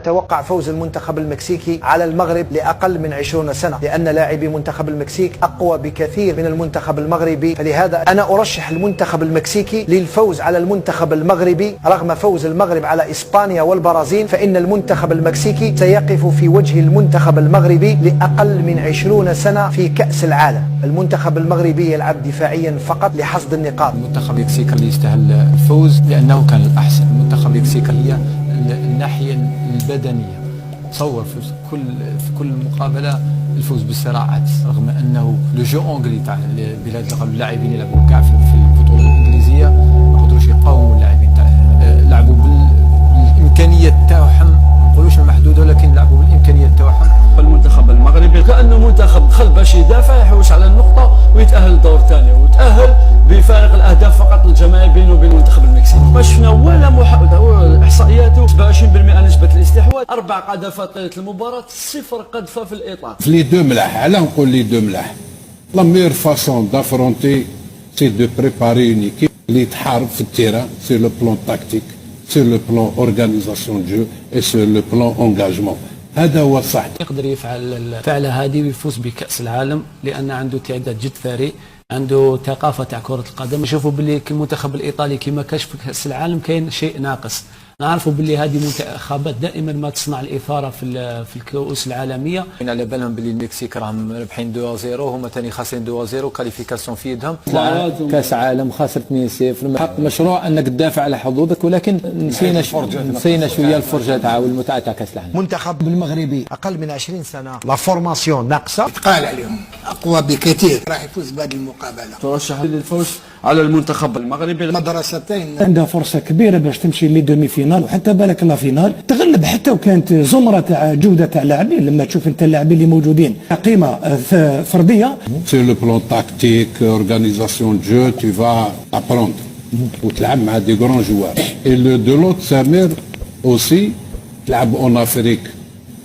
أتوقع فوز المنتخب المكسيكي على المغرب لأقل من 20 سنة، لأن لاعبي منتخب المكسيك أقوى بكثير من المنتخب المغربي، فلهذا أنا أرشح المنتخب المكسيكي للفوز على المنتخب المغربي. رغم فوز المغرب على إسبانيا والبرازيل، فإن المنتخب المكسيكي سيقف في وجه المنتخب المغربي لأقل من 20 سنة في كأس العالم. المنتخب المغربي يلعب دفاعيا فقط لحصد النقاط. المنتخب المكسيكي اللي يستاهل الفوز لأنه كان الأحسن. المنتخب المكسيكي هي الناحية البدنية، تصور في كل مقابلة الفوز بالصراعات، رغم أنه لو جو أونغلي تاع البلاد اللاعبين يلعبوا كاع في البطولة الإنجليزية ما قدروش يقاوموا اللاعبين تاع لعبوا بالإمكانيات تاعهم، ما نقولوش المحدودة ولكن لعبوا بالإمكانيات تاعهم. المنتخب المغربي كأنه منتخب دخل باش يدافع يحوش على النقطة ويتأهل للدور الثاني، وتأهل بفارق الأهداف فقط الجماعي بينه وبين المنتخب المكسيكي. ما شفنا ولا محاولة، إحصائياته 27% نسبة الاستحواذ، 4 قذافات طيلة المباراة، 0 قذفة في الإطلاق. في لي دو ملاح. علاه نقول لي دو ملاح؟ لا ميور فاسون دافرونتي سي دو بريباري اون ايكيب اللي تحارب في التيران سي لو بلون تاكتيك، سي لو بلون اورغانيزاسيون جو اي سي لو بلون انجاجمون. هذا هو الصح. يقدر يفعل الفعلة هذه ويفوز بكأس العالم لأن عنده تعداد جد ثري، عنده ثقافة تاع كرة القدم. نشوفوا باللي المنتخب الإيطالي كما كاش في كأس العالم كاين شيء ناقص. نعرفوا باللي هذه منتخبات دائما ما تصنع الإثارة في الكؤوس العالمية. على بالهم باللي المكسيك راهم رابحين 2-0، هما ثاني خاسرين 2-0، كاليفيكاسيون في يدهم. كاس عالم خاسر 2-0، حق مشروع انك تدافع على حظوظك، ولكن نسينا شويه الفرجه تاع والمتعه تاع كاس العالم. المنتخب المغربي اقل من 20 سنه، لا فورماسيون ناقصه، يتقال عليهم اقوى بكثير، راح يفوز بهذه المقابله. ترشح للفوز على المنتخب المغربي. مدرستين عندها فرصه كبيره باش تمشي لي دومي فينال وحتى بالك لا فينال تغلب، حتى وكانت زمره تاع جوده تاع لاعبين. لما تشوف انت اللاعبين اللي موجودين قيمه فرديه، سي لو بلون تاكتيك اورغانيزاسيون جو tu vas apprendre وتلعب مع دي غران جوار. اي لو دو لوت سامير اوسي تلعب اون افريك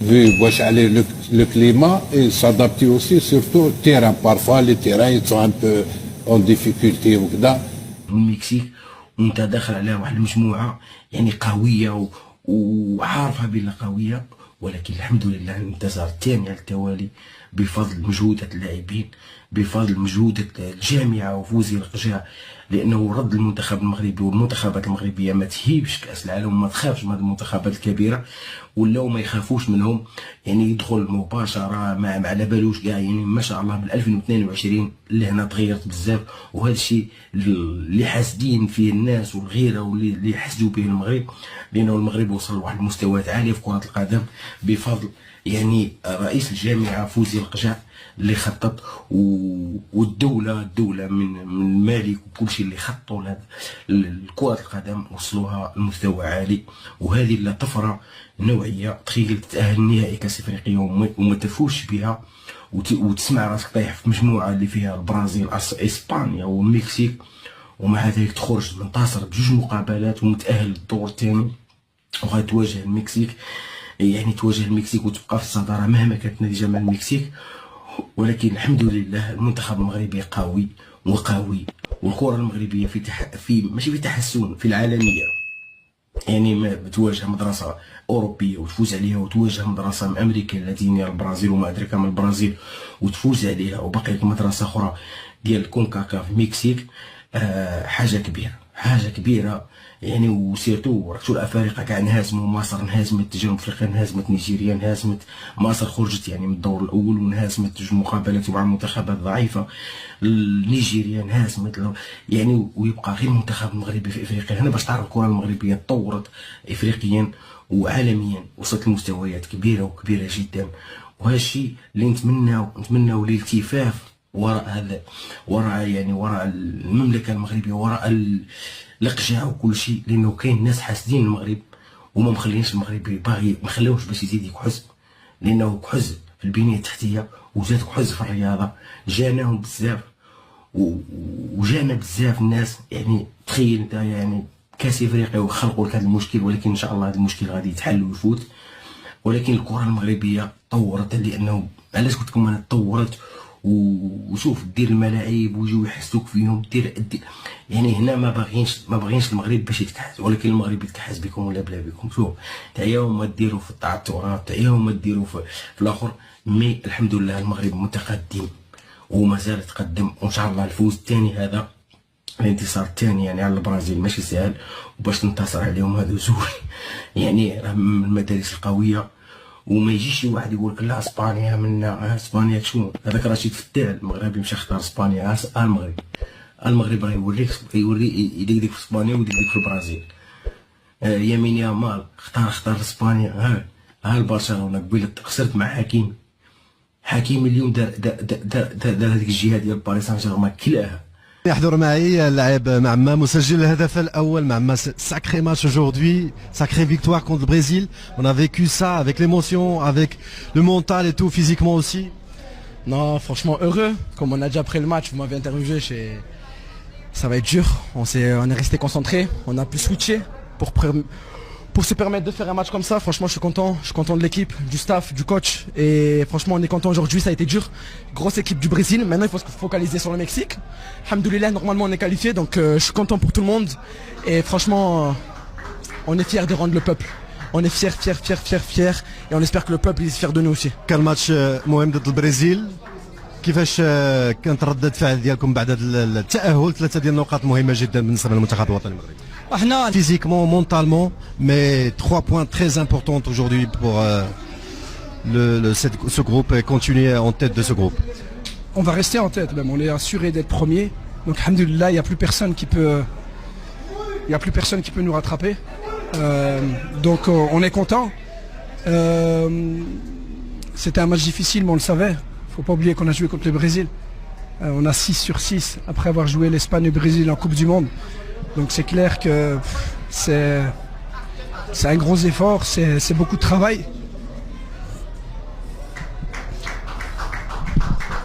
في واش عليه لو كليما اي سادابتي اوسي سورتو تيران. بارفوا لي تيران سون ان بو اون ديفيكولتي وكذا. المكسيك وانت داخل على واحد المجموعه يعني قويه وعارفه بلا قويه، ولكن الحمد لله انتصر الثاني على التوالي بفضل مجهودة اللاعبين، بفضل مجهودة الجامعة وفوزي القجاع، لأنه رد المنتخب المغربي والمنتخبات المغربية ما تهيبش كأس العالم وما تخافش من المنتخبات الكبيرة، ولاو ما يخافوش منهم. يعني يدخل مباشرة ما على بالوش كاع. يعني ما شاء الله بال 2022 اللي هنا تغيرت بزاف، وهذا الشيء اللي حاسدين فيه الناس والغيرة واللي يحسدوا به المغرب، لأنه المغرب وصل لواحد المستويات عالية في كرة القدم بفضل يعني رئيس الجامعة فوزي القجاع اللي خطط، والدولة من المالك وكل شيء اللي خطوا لكرة القدم وصلوها لمستوى عالي. وهذه لا طفرة نوعية. تخيل تتأهل نهائي كأس افريقيا وما تفوزش بها، وتسمع راسك طايح في مجموعة اللي فيها البرازيل اسبانيا والمكسيك، ومع ذلك تخرج منتصر بجوج مقابلات ومتأهل للدور الثاني وغتواجه المكسيك. يعني تواجه المكسيك وتبقى في الصدارة مهما كانت النتيجة مع المكسيك. ولكن الحمد لله المنتخب المغربي قوي وقوي، والكرة المغربية في ماشي في تحسن، في العالمية. يعني ما بتواجه مدرسة أوروبية وتفوز عليها، وتواجه مدرسة أمريكية اللاتينية البرازيل وما أدرك ما البرازيل وتفوز عليها، وبقي مدرسة أخرى ديال كونكاكاف المكسيك. حاجة كبيرة يعني. وسيرتو راكتو الافارقه كاع انهزموا، مصر انهزمت، جنوب افريقيا انهزمت، نيجيريا انهزمت، مصر خرجت يعني من الدور الاول وانهزمت جوج مقابلات مع منتخبات ضعيفه، نيجيريا انهزمت يعني. ويبقى غير المنتخب المغربي في افريقيا هنا باش تعرف الكره المغربيه تطورت افريقيا وعالميا، وصلت لمستويات كبيره جدا. وهذا الشيء اللي نتمناو الالتفاف وراء هذا، وراء المملكه المغربيه، وراء القجاع وكل شيء، لانه كاين ناس حاسدين المغرب وما مخلينش المغرب باغي، ما خلاوش باش يزيد يكحز، لانه كحز في البنيه التحتيه وزاد كحز في الرياضه، جاناهم بزاف وجانا بزاف الناس. يعني تخيل انت يعني كاس افريقيا وخلقوا لك هذا المشكل، ولكن ان شاء الله هذا المشكل غادي يتحل ويفوت. ولكن الكره المغربيه طورت، لانه علاش قلت لكم انا تطورت وشوف دير الملاعب ويجيو يحسوك فيهم، دير يعني هنا ما باغيينش المغرب باش يتكحز، ولكن المغرب يتكحز بكم ولا بلا بكم. شوف تعياو ما ديروا في تاع التراث، تعياو ما ديروا في الاخر، مي الحمد لله المغرب متقدم ومازال يتقدم، وان شاء الله الفوز الثاني هذا، الانتصار الثاني يعني على البرازيل ماشي سهل، وباش تنتصر عليهم هذو زوج يعني راه من المدارس القويه. وما يجيش شي واحد يقول لك لا اسبانيا منا، اسبانيا شنو هذاك رشيد فتاح المغربي مشى اختار اسبانيا. المغرب راه يوري يديك في اسبانيا ويديك في البرازيل. يمين يامال اختار اسبانيا. ها البرشلونه قبيله خسرت مع حكيم اليوم دار هذيك الجهه ديال باريس سان جيرمان كلاها. يحضر معي اللاعب معما مسجل الهدف الاول. معما sacré match aujourd'hui, sacrée victoire contre le Brésil. On a vécu ça avec l'émotion, avec le mental et tout, physiquement aussi. Non, franchement heureux. Comme on a déjà pris le match, vous m'avez interviewé, ça va être dur. On est resté concentré, on a pu switcher pour se permettre de faire un match comme ça. Franchement, je suis content de l'équipe, du staff, du coach, et franchement on est content aujourd'hui. Ça a été dur, grosse équipe du Brésil. Maintenant il faut se focaliser sur le Mexique. Alhamdoulilah, normalement on est qualifié, donc je suis content pour tout le monde, et franchement on est fiers de rendre le peuple. On est fiers, et on espère que le peuple est fier de nous aussi. كان ماتش مهم ضد البرازيل. كيفاش كانت ردة فعل ديالكم بعد التأهل؟ 3 ديال النقاط مهمة جدا بالنسبة للمنتخب الوطني المغربي. احنا Physiquement, mentalement, mais 3 points très importants aujourd'hui pour ce groupe et continuer en tête de ce groupe. On va rester en tête même, on est assuré d'être premier. Donc alhamdoulilah, il n'y a plus personne qui peut nous rattraper. Donc on est content. C'était un match difficile, mais on le savait. Faut pas oublier qu'on a joué contre le Brésil. On a 6 sur 6 après avoir joué l'Espagne et le Brésil en Coupe du Monde. Donc c'est clair que c'est un gros effort, c'est beaucoup de travail.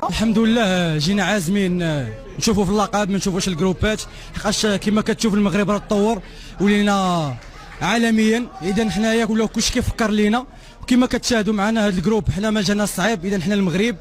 الحمد لله جينا عازمين نشوفوا في اللقب، ما نشوفوش الجروبات، حقاش كما كتشوف المغرب راه تطور ولينا عالميا. اذا حنايا كلشي كيفكر لينا، وكما كتشاهدوا معنا هذا الجروب حنا ما جانا صعيب. اذا حنا المغرب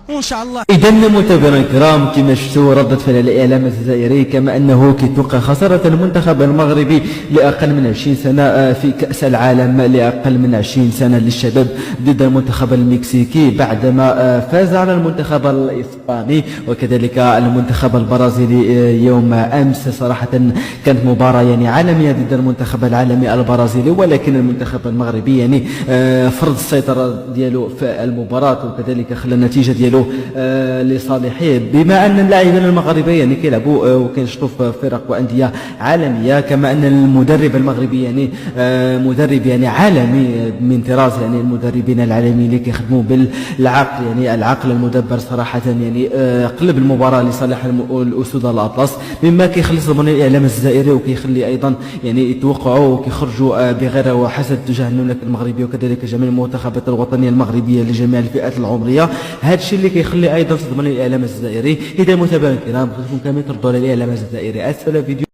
وان شاء الله. اذا متابعينا الكرام كما شفتوا ردة فعل الاعلام الجزائري، كما انه كيتوقع خسارة المنتخب المغربي لاقل من 20 سنة في كأس العالم، لاقل من 20 سنة للشباب ضد المنتخب المكسيكي بعدما فاز على المنتخب الاسباني وكذلك المنتخب البرازيلي يوم امس. صراحة كانت مباراة يعني عالمية ضد المنتخب العالمي البرازيلي، ولكن المنتخب المغربي يعني فرض السيطرة ديالو في المباراة وكذلك خلى النتيجة ديالو لصالحه، بما ان اللاعبين المغاربه يعني كيلعبوا وكينشطوا في فرق وانديه عالميه، كما ان المدرب المغربي يعني مدرب يعني عالمي من طراز يعني المدربين العالميين اللي كيخدموا بالعقل، يعني العقل المدبر. صراحه يعني قلب المباراه لصالح الاسود الاطلس، مما كيخلص من الاعلام الجزائري وكيخلي ايضا يعني يتوقعوا وكيخرجوا بغير حسد تجاه المملكه المغربيه وكذلك جميع المنتخبات الوطنيه المغربيه لجميع الفئات العمريه. هذا الشيء اللي كيخلي ايضا صدمه للاعلام الجزائري. اذا متابعينا الكرام خصكم كامل تردوا على الاعلام الجزائري اسفل الفيديو.